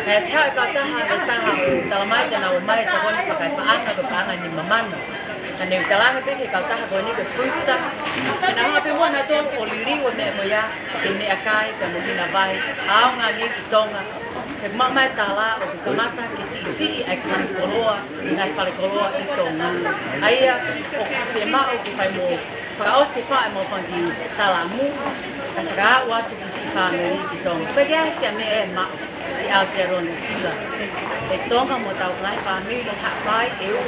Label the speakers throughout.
Speaker 1: Nah, saya kata tahu mai dan awal mai tahu ni pakai paanga ke paanga ni mamano. Dan yang talang itu kita tahu ni ke food stuffs. Dan apa pun mana tu oliri warna moya ini akai dan mungkin abai. Awak ngagi kita ngah. Mak mai tala o kamata ke si akan koloa ngai fale koloa itu ayah o fema o que fai mo para o se fai mo fanti talamu para waktu que family itu pegai se me mak di Aotearoa New Zealand e Tonga mo tau ngai family hak pai e o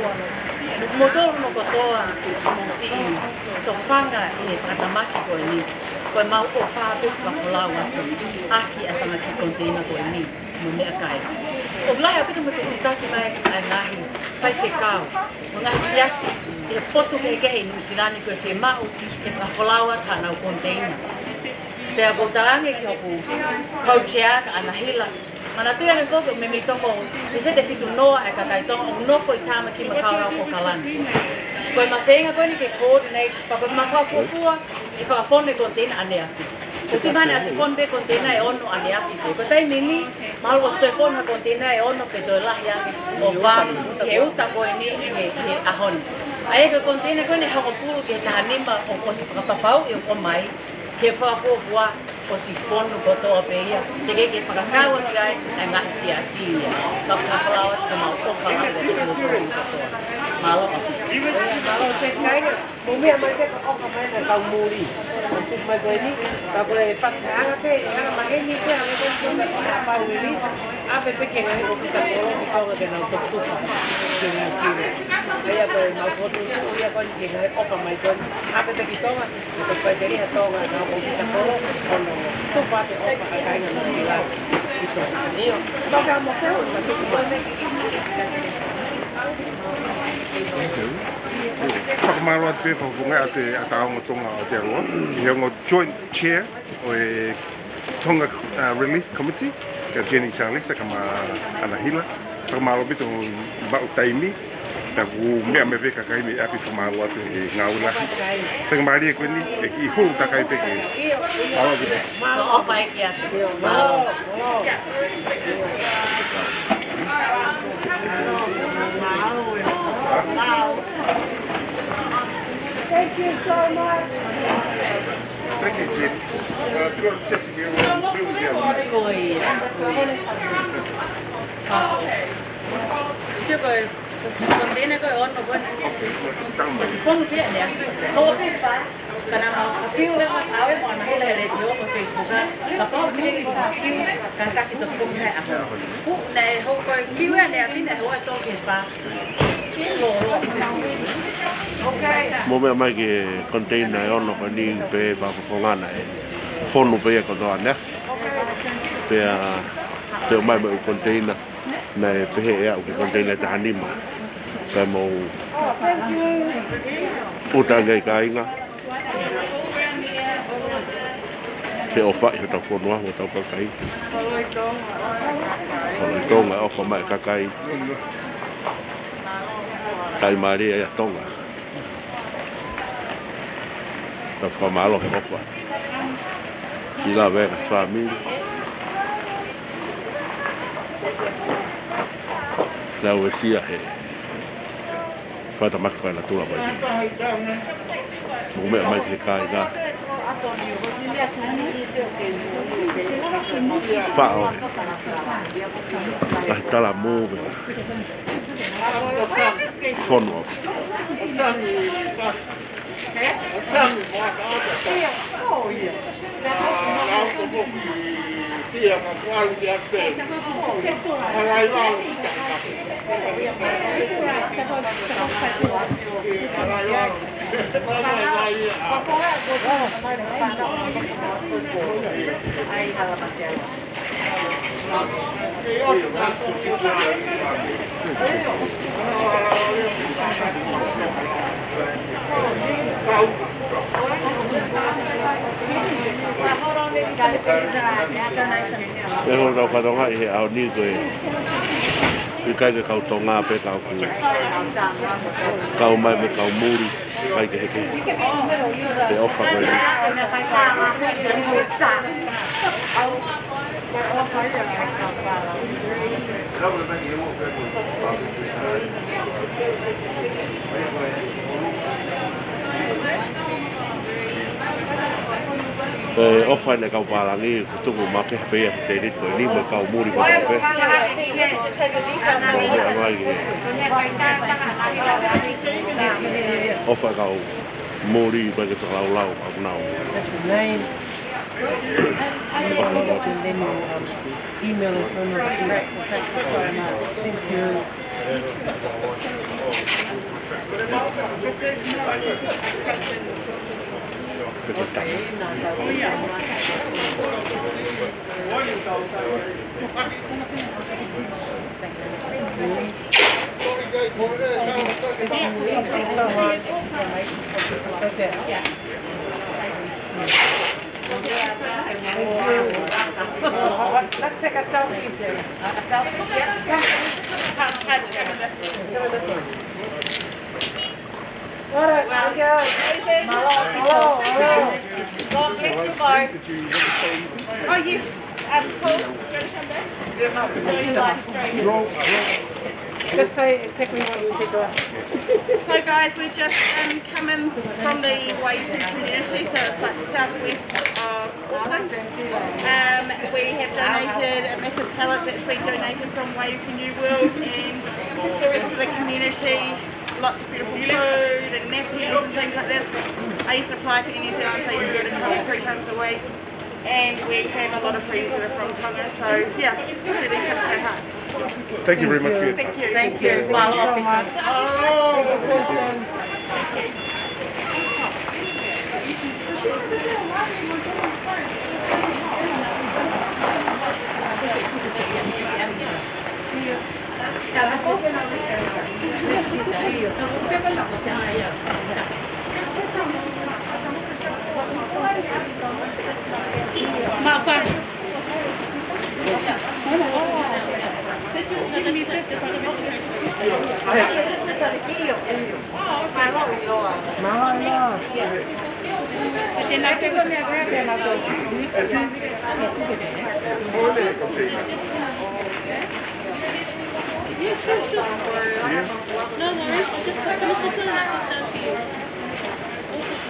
Speaker 1: mo tolo no kotoa mo si to fanga e fatamaki ko ni ko mau o fa pe fa kolawa aki a fanga ki container ko ni no me akai. O lai apa tu me fita ki mai anahi fai fekau. Mga siasi e poto ke New Zealand ko fe mau ke fa kolawa ta na container. Pe a botalange ki hoku coachia ka ANAHILA. Mana tu yang kau me toko mesti de fitu noa e ka kai tong no foi tama ki makau ko kalan. Ko ma fenga ko ni ke coordinate pa ko ma fa fofua e fa fone container ane afi. Kuti mana si fone container e ono ane afi. Ko tai mini mal was te fone container e ono pe do lah ya o va e uta ko ni e ahon. Ai ko container ko ni ha ko pulu ke ta nimba o ko si pa pau e ko mai ke fa fofua o si fone ko to pe ia te ke pa ka wa kai nga si asi ka fa falawa ka ma ko fa la de ko to malo malo cek kai bumi mai ke ko ka mai na tau muri tu mai ko ni ka ko e fa ka pe ana mai ni ke ana ko na pa uli a pe pe ke ngai ofisa ko ko ke na to tu fa ke na ki aya ko na foto ya ko ni ke ngai ofa mai ko a pe pe ki to ma ko pa ke ri to na ofisa ko tu fa te ofa ka kai na sila itu io to ka mo ke o na tu
Speaker 2: Whakamaroa te whakunga a te AtaoOngo Tonga Aotearoa. I heo ngō Joint Chair o e Tonga Relief Committee, ka jENNY ka ma ANAHILA. Whakamaroa bito bau taimi, ta ku mea me peka kai me api whakamaroa te e ngāulahi. Whakamari e koe ni, e ki hulu takai peke. Awa bito.
Speaker 1: Malo opa e kia. Malo.
Speaker 3: Thank you so much.
Speaker 2: Thank you, Jim.
Speaker 1: Siêu cười, còn tí này coi ổn mà quên. Chỉ phong cái này, thôi cái phá. Karena appeal lewat awe mau naik lewat radio atau Facebook kan, tapi appeal itu appeal kan kaki tu pun naik aku. Pun naik hok appeal naik appeal naik hok tu kita.
Speaker 4: Mo me mai ke container ono ko ni pe ba ko ngana e fonu pe ko do ne pe mai mo container na pe he ya ko container ta hanima ka mo uta ngai kai nga ke ofa yo ta ko no ho ta ko kai ko nga ofa mai ka kai kai Maria ya Tonga. Ta famalo he ofa. Sila ve família. La uesia he. Fata makpa na tula vai. Mo me mai ke kai ga. Fao. La tala move. Fono. Pe ho tau whatonga i he ao ni koe. I kai ke kau tonga pe kau ku. Kau mai me kau muri. Kai ke heke. Pe ofa koe ni. Ofa ne kau palangi kutungu make pe ya te dit ko ni mo kau muri ko pe. Ofa kau muri ba ke lau lau au nau.
Speaker 1: That's the name. And then you email it from the Thank you.
Speaker 3: Let's take a selfie. A selfie? Yeah. All right, well, go. Hello. God bless you both. Oh, yes. Paul, you want to come back? No, you live stream. Just say exactly what you said.
Speaker 5: So guys, we've just come in from the Waiuku community, so it's like the southwest of Auckland. We have donated a massive pallet that's been donated from Waiuku New World and the rest of the community. Lots of beautiful food and nappies and things like this. I used to fly for New Zealand, so I used to go to Tonga 3 times a week. And we have a lot of friends that are from Tonga, so yeah, really touched our hearts.
Speaker 2: Thank you very much for your
Speaker 5: Thank you.
Speaker 1: Thank you.
Speaker 3: Thank you so much.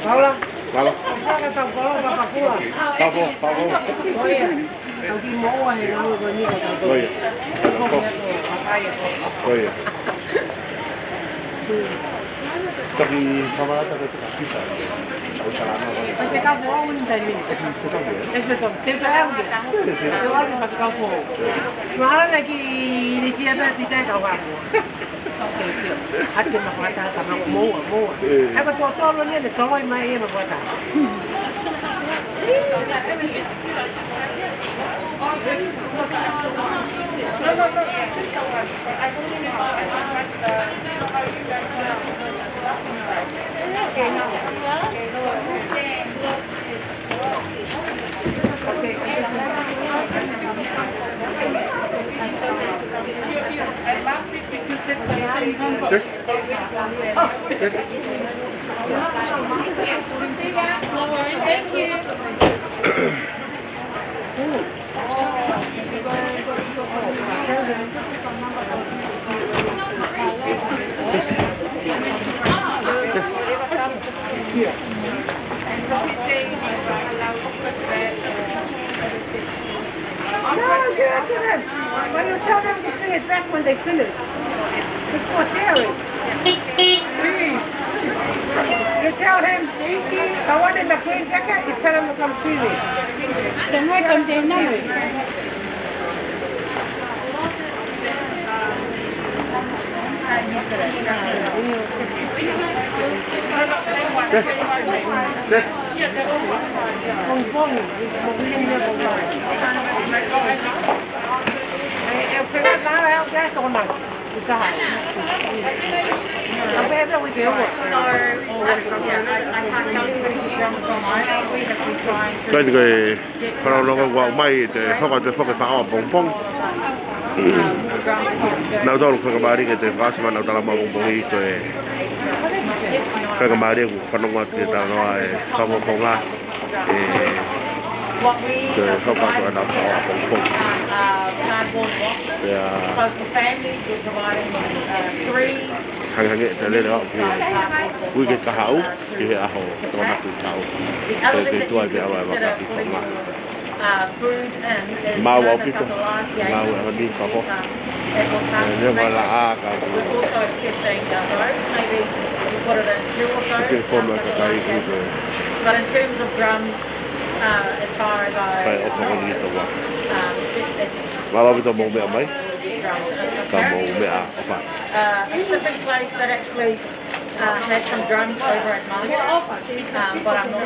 Speaker 3: Paula.
Speaker 4: Valo. Pavo. Oye. Tapi kamera tak ada kisah.
Speaker 3: Mas pegar fogo não tem limite. Tem que pegar o quê? Eu olho para pegar fogo. Não há que ele tinha para pitar com água. Aqui na porta tá boa. Agora tô todo ali, tô lá mais na porta.
Speaker 2: Yes. Yes.
Speaker 5: No worries, thank you.
Speaker 3: But you tell them to pay it back when they finish. It's for sharing. Please. You tell him, the one in the green jacket, you tell him to come see me. Somewhere come there now. Em phải lá ra cái con này. Không biết đâu we deal with.
Speaker 4: Đây người kalau nó có may thì không có phải phá bông. Nào đâu lúc kembali ke Tevas mana dalam bông itu phải kembali aku phân nông thì tao nói không có la thì không có tụi nào phá bông.
Speaker 1: cardboard boxes.
Speaker 4: Yeah.
Speaker 1: So for families, we're providing 3
Speaker 4: Hange te le rao ki
Speaker 1: cardboard
Speaker 4: kui ke
Speaker 1: boxes,
Speaker 4: kahau
Speaker 1: to-
Speaker 4: ki he aho tona ku tau.
Speaker 1: The other
Speaker 4: Ke
Speaker 1: thing that
Speaker 4: tuai
Speaker 1: you
Speaker 4: pe awa
Speaker 1: consider
Speaker 4: waka ki
Speaker 1: putting
Speaker 4: tonga.
Speaker 1: food in is
Speaker 4: Mau
Speaker 1: during
Speaker 4: au
Speaker 1: the
Speaker 4: pito.
Speaker 1: couple of last days,
Speaker 4: Mau e ni ka ho.
Speaker 1: it will come
Speaker 4: Ne
Speaker 1: maybe-
Speaker 4: wala a ka ku.
Speaker 1: We're also accepting roads, maybe you put it in 2 or so.
Speaker 4: Ke forma ka kai
Speaker 1: couple of
Speaker 4: ku
Speaker 1: days.
Speaker 4: ko.
Speaker 1: But in terms of drums, as far as
Speaker 4: Kai o ka ni to wa.
Speaker 1: it's
Speaker 4: Wala pito mo me mai.
Speaker 1: drums.
Speaker 4: Ka mo me a ofa.
Speaker 1: A shipping place that actually had some drums over at Mānga, but I'm not